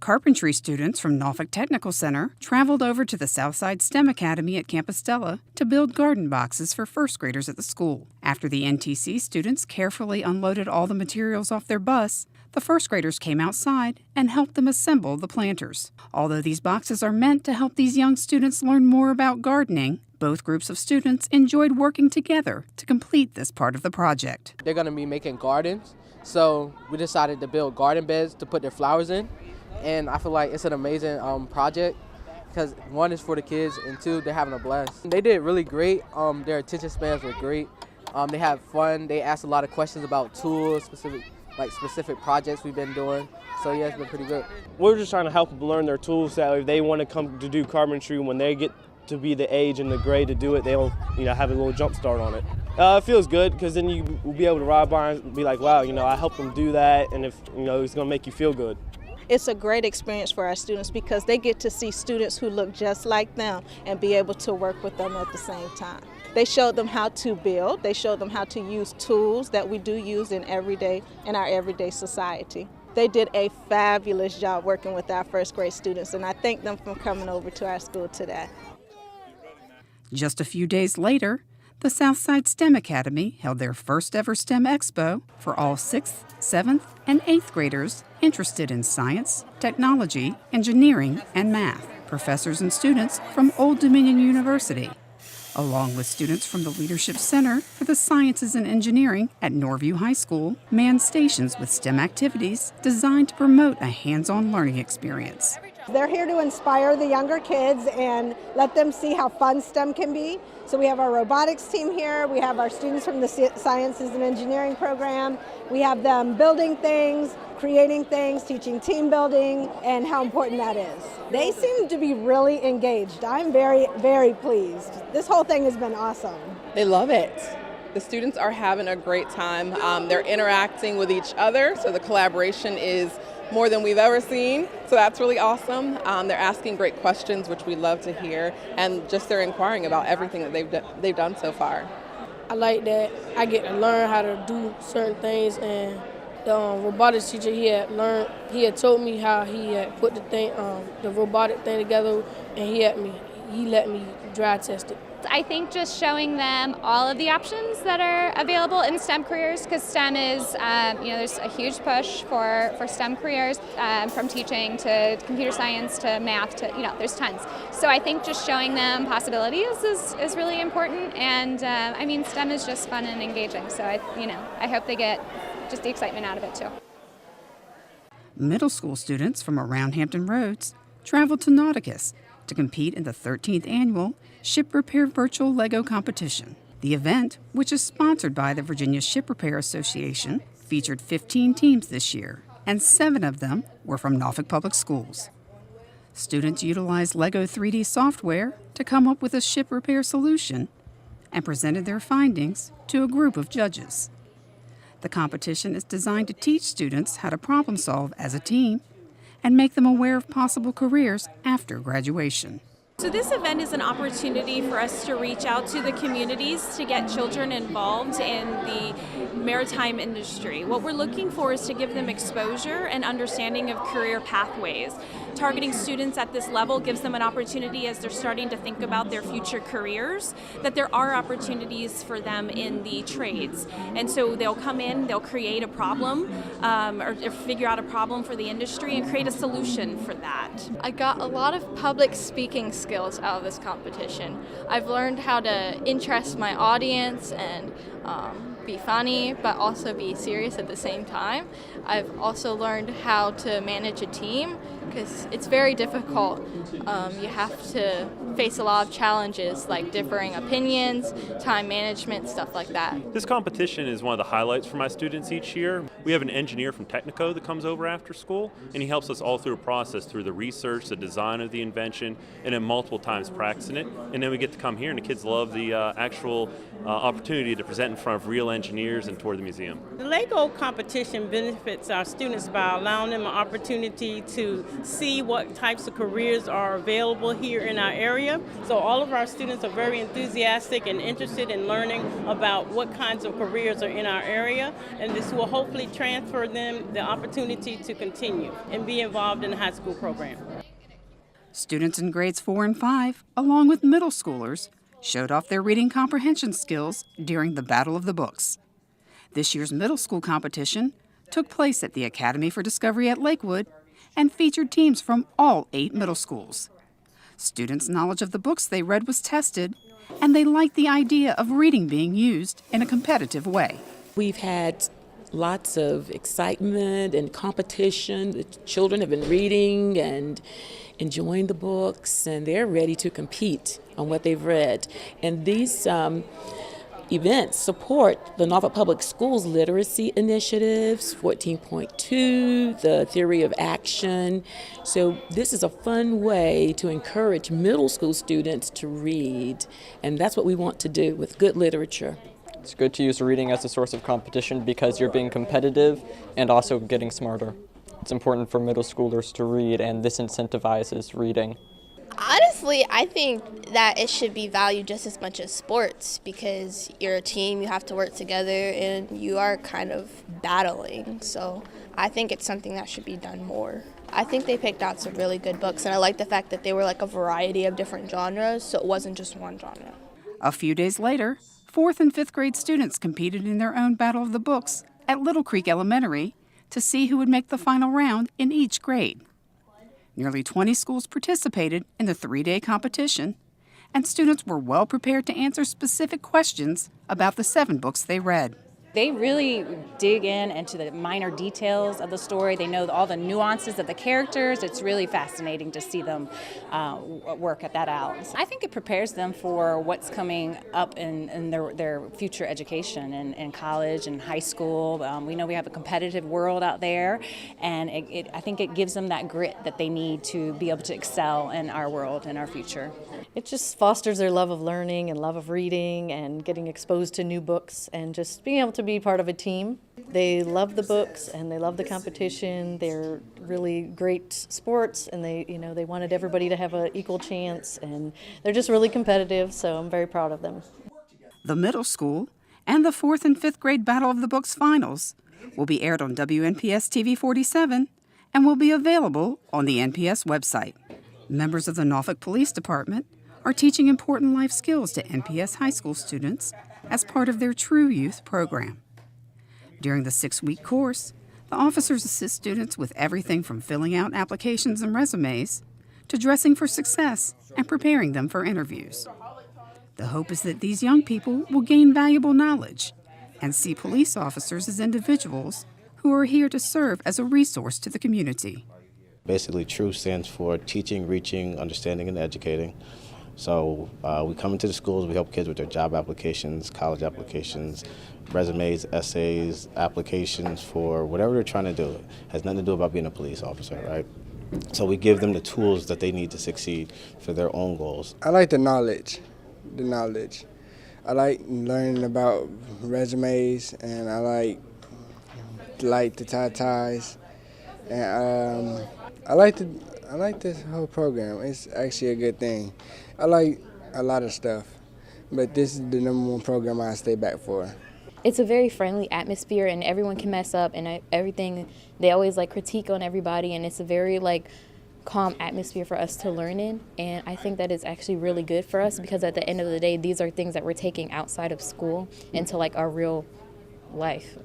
Carpentry students from Norfolk Technical Center traveled over to the Southside STEM Academy at Compostela to build garden boxes for first graders at the school. After the NTC students carefully unloaded all the materials off their bus, the first graders came outside and helped them assemble the planters. Although these boxes are meant to help these young students learn more about gardening, both groups of students enjoyed working together to complete this part of the project. They're going to be making gardens, so we decided to build garden beds to put their flowers in. And I feel like it's an amazing project because one is for the kids and two, they're having a blast. They did really great. Their attention spans were great. They had fun. They asked a lot of questions about tools, specific projects we've been doing. So yeah, it's been pretty good. We're just trying to help them learn their tools so if they want to come to do carpentry, when they get to be the age and the grade to do it, they'll have a little jump start on it. It feels good because then you will be able to ride by and be like, wow, I helped them do that, and if it's going to make you feel good. It's a great experience for our students because they get to see students who look just like them and be able to work with them at the same time. They showed them how to build. They showed them how to use tools that we do use in our everyday society. They did a fabulous job working with our first grade students, and I thank them for coming over to our school today. Just a few days later, the Southside STEM Academy held their first ever STEM Expo for all 6th, 7th, and 8th graders interested in science, technology, engineering, and math. Professors and students from Old Dominion University, along with students from the Leadership Center for the Sciences and Engineering at Norview High School, manned stations with STEM activities designed to promote a hands-on learning experience. They're here to inspire the younger kids and let them see how fun STEM can be. So we have our robotics team here, we have our students from the Sciences and Engineering program, we have them building things, creating things, teaching team building, and how important that is. They seem to be really engaged. I'm very, very pleased. This whole thing has been awesome. They love it. The students are having a great time. They're interacting with each other, so the collaboration is more than we've ever seen, so that's really awesome. They're asking great questions, which we love to hear, and just they're inquiring about everything that they've done so far. I like that I get to learn how to do certain things, and the robotics teacher, he had told me how he had put the robotic thing together, and he let me dry test it. I think just showing them all of the options that are available in STEM careers, because STEM is, there's a huge push for STEM careers, from teaching to computer science to math to, there's tons. So I think just showing them possibilities is really important, and STEM is just fun and engaging, so I hope they get just the excitement out of it too. Middle school students from around Hampton Roads traveled to Nauticus to compete in the 13th annual Ship Repair Virtual Lego Competition. The event, which is sponsored by the Virginia Ship Repair Association, featured 15 teams this year, and 7 of them were from Norfolk Public Schools. Students utilized Lego 3D software to come up with a ship repair solution and presented their findings to a group of judges. The competition is designed to teach students how to problem solve as a team and make them aware of possible careers after graduation. So this event is an opportunity for us to reach out to the communities to get children involved in the maritime industry. What we're looking for is to give them exposure and understanding of career pathways. Targeting students at this level gives them an opportunity as they're starting to think about their future careers, that there are opportunities for them in the trades. And so they'll come in, they'll create a problem or figure out a problem for the industry and create a solution for that. I got a lot of public speaking skills out of this competition. I've learned how to interest my audience and be funny, but also be serious at the same time. I've also learned how to manage a team because it's very difficult. You have to face a lot of challenges like differing opinions, time management, stuff like that. This competition is one of the highlights for my students each year. We have an engineer from Technico that comes over after school, and he helps us all through a process through the research, the design of the invention, and then multiple times practicing it. And then we get to come here, and the kids love the actual opportunity to present in front of real engineers and toured the museum. The Lego competition benefits our students by allowing them an opportunity to see what types of careers are available here in our area. So all of our students are very enthusiastic and interested in learning about what kinds of careers are in our area, and this will hopefully transfer them the opportunity to continue and be involved in the high school program. Students in grades 4 and 5, along with middle schoolers, showed off their reading comprehension skills during the Battle of the Books. This year's middle school competition took place at the Academy for Discovery at Lakewood and featured teams from all 8 middle schools. Students' knowledge of the books they read was tested, and they liked the idea of reading being used in a competitive way. We've had lots of excitement and competition. The children have been reading and enjoying the books, and they're ready to compete on what they've read. And these events support the Norfolk Public Schools literacy initiatives, 14.2, the theory of action. So this is a fun way to encourage middle school students to read, and that's what we want to do with good literature. It's good to use reading as a source of competition because you're being competitive and also getting smarter. It's important for middle schoolers to read, and this incentivizes reading. Honestly, I think that it should be valued just as much as sports because you're a team, you have to work together, and you are kind of battling. So I think it's something that should be done more. I think they picked out some really good books, and I like the fact that they were like a variety of different genres, so it wasn't just one genre. A few days later, 4th and 5th grade students competed in their own Battle of the Books at Little Creek Elementary to see who would make the final round in each grade. Nearly 20 schools participated in the 3-day competition, and students were well prepared to answer specific questions about the 7 books they read. They really dig into the minor details of the story. They know all the nuances of the characters. It's really fascinating to see them work that out. I think it prepares them for what's coming up in their future education in college and high school. We know we have a competitive world out there, and I think it gives them that grit that they need to be able to excel in our world and our future. It just fosters their love of learning and love of reading and getting exposed to new books and just being able to be part of a team. They love the books and they love the competition. They're really great sports, and they wanted everybody to have an equal chance, and they're just really competitive, so I'm very proud of them. The middle school and the 4th and 5th grade Battle of the Books finals will be aired on WNPS-TV 47 and will be available on the NPS website. Members of the Norfolk Police Department are teaching important life skills to NPS high school students as part of their True Youth program. During the 6-week course, the officers assist students with everything from filling out applications and resumes to dressing for success and preparing them for interviews. The hope is that these young people will gain valuable knowledge and see police officers as individuals who are here to serve as a resource to the community. Basically, TRUE stands for Teaching, Reaching, Understanding, and Educating. So we come into the schools, we help kids with their job applications, college applications, resumes, essays, applications for whatever they're trying to do. It has nothing to do about being a police officer, right? So we give them the tools that they need to succeed for their own goals. I like the knowledge. I like learning about resumes, and I like the tie-ties, and I like this whole program. It's actually a good thing. I like a lot of stuff, but this is the #1 program I stay back for. It's a very friendly atmosphere, and everyone can mess up, and everything, they always critique on everybody, and it's a very calm atmosphere for us to learn in, and I think that is actually really good for us because at the end of the day, these are things that we're taking outside of school into our real life.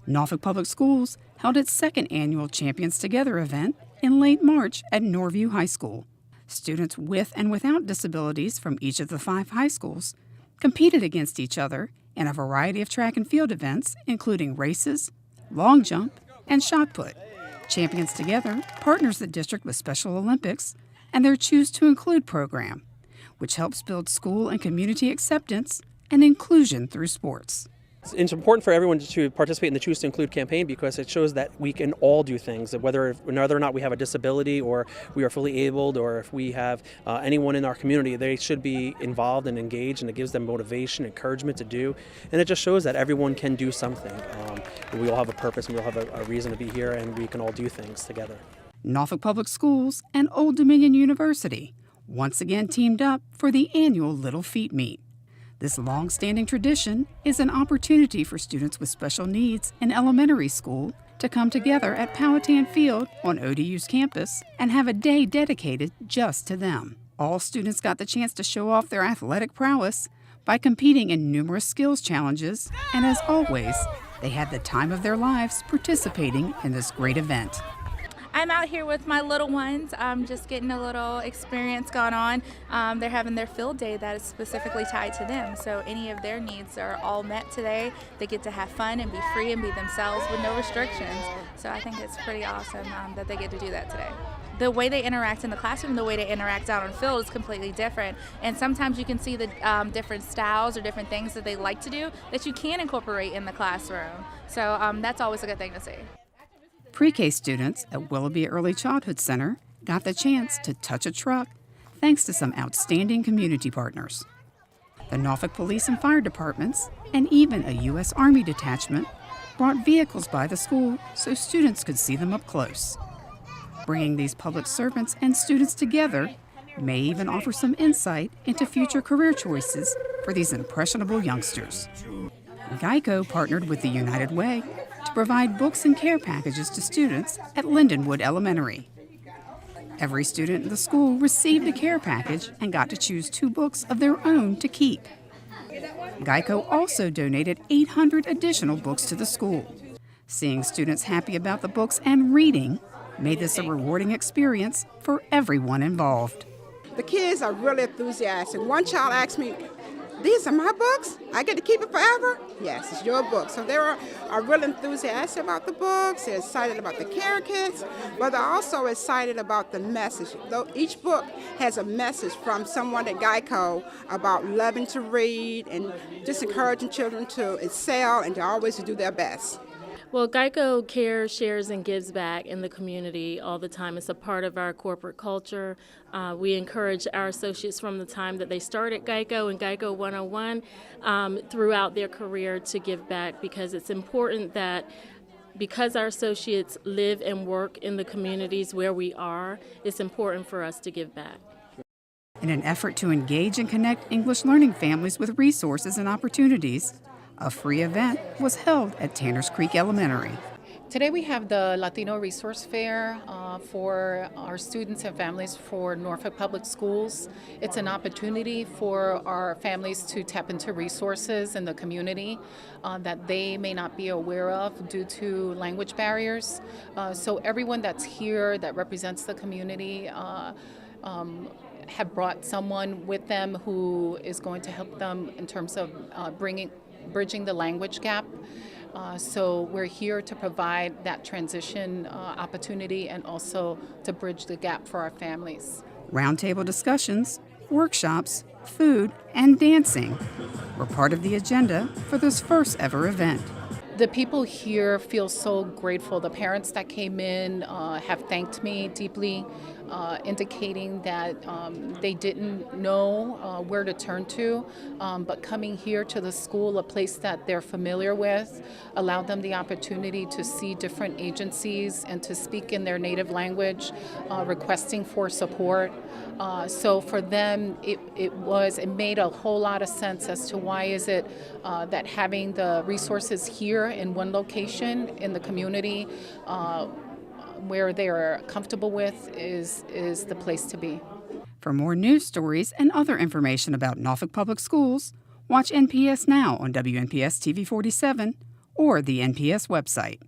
Norfolk Public Schools held its 2nd annual Champions Together event in late March at Norview High School. Students with and without disabilities from each of the 5 high schools competed against each other in a variety of track and field events, including races, long jump, and shot put. Champions Together partners the district with Special Olympics and their Choose to Include program, which helps build school and community acceptance and inclusion through sports. It's important for everyone to participate in the Choose to Include campaign because it shows that we can all do things, whether or not we have a disability or we are fully abled or if we have anyone in our community, they should be involved and engaged, and it gives them motivation, encouragement to do. And it just shows that everyone can do something. We all have a purpose and we all have a reason to be here, and we can all do things together. Norfolk Public Schools and Old Dominion University once again teamed up for the annual Little Feat Meet. This long-standing tradition is an opportunity for students with special needs in elementary school to come together at Powhatan Field on ODU's campus and have a day dedicated just to them. All students got the chance to show off their athletic prowess by competing in numerous skills challenges, and as always, they had the time of their lives participating in this great event. I'm out here with my little ones, just getting a little experience going on. They're having their field day that is specifically tied to them, so any of their needs are all met today. They get to have fun and be free and be themselves with no restrictions, so I think it's pretty awesome that they get to do that today. The way they interact in the classroom, the way they interact out on field is completely different, and sometimes you can see the different styles or different things that they like to do that you can incorporate in the classroom, so that's always a good thing to see. Pre-K students at Willoughby Early Childhood Center got the chance to touch a truck thanks to some outstanding community partners. The Norfolk Police and Fire Departments and even a U.S. Army detachment brought vehicles by the school so students could see them up close. Bringing these public servants and students together may even offer some insight into future career choices for these impressionable youngsters. Geico partnered with the United Way to provide books and care packages to students at Lindenwood Elementary. Every student in the school received a care package and got to choose 2 books of their own to keep. Geico also donated 800 additional books to the school. Seeing students happy about the books and reading made this a rewarding experience for everyone involved. The kids are really enthusiastic. One child asked me, "These are my books? I get to keep it forever?" Yes, it's your book. So they are really enthusiastic about the books. They're excited about the care kits, but they're also excited about the message. Though each book has a message from someone at Geico about loving to read and just encouraging children to excel and to always do their best. Well, Geico cares, shares, and gives back in the community all the time. It's a part of our corporate culture. We encourage our associates from the time that they start at Geico and Geico 101 throughout their career to give back, because it's important that because our associates live and work in the communities where we are, it's important for us to give back. In an effort to engage and connect English learning families with resources and opportunities, a free event was held at Tanners Creek Elementary. Today we have the Latino Resource Fair for our students and families for Norfolk Public Schools. It's an opportunity for our families to tap into resources in the community that they may not be aware of due to language barriers. So everyone that's here that represents the community have brought someone with them who is going to help them in terms of bridging the language gap. So we're here to provide that transition opportunity and also to bridge the gap for our families. Roundtable discussions, workshops, food, and dancing were part of the agenda for this first ever event. The people here feel so grateful. The parents that came in have thanked me deeply, indicating that they didn't know where to turn to, but coming here to the school, a place that they're familiar with, allowed them the opportunity to see different agencies and to speak in their native language, requesting for support. So for them, it made a whole lot of sense as to why is it that having the resources here in one location in the community where they're comfortable with is the place to be. For more news stories and other information about Norfolk Public Schools, watch NPS Now on WNPS-TV 47 or the NPS website.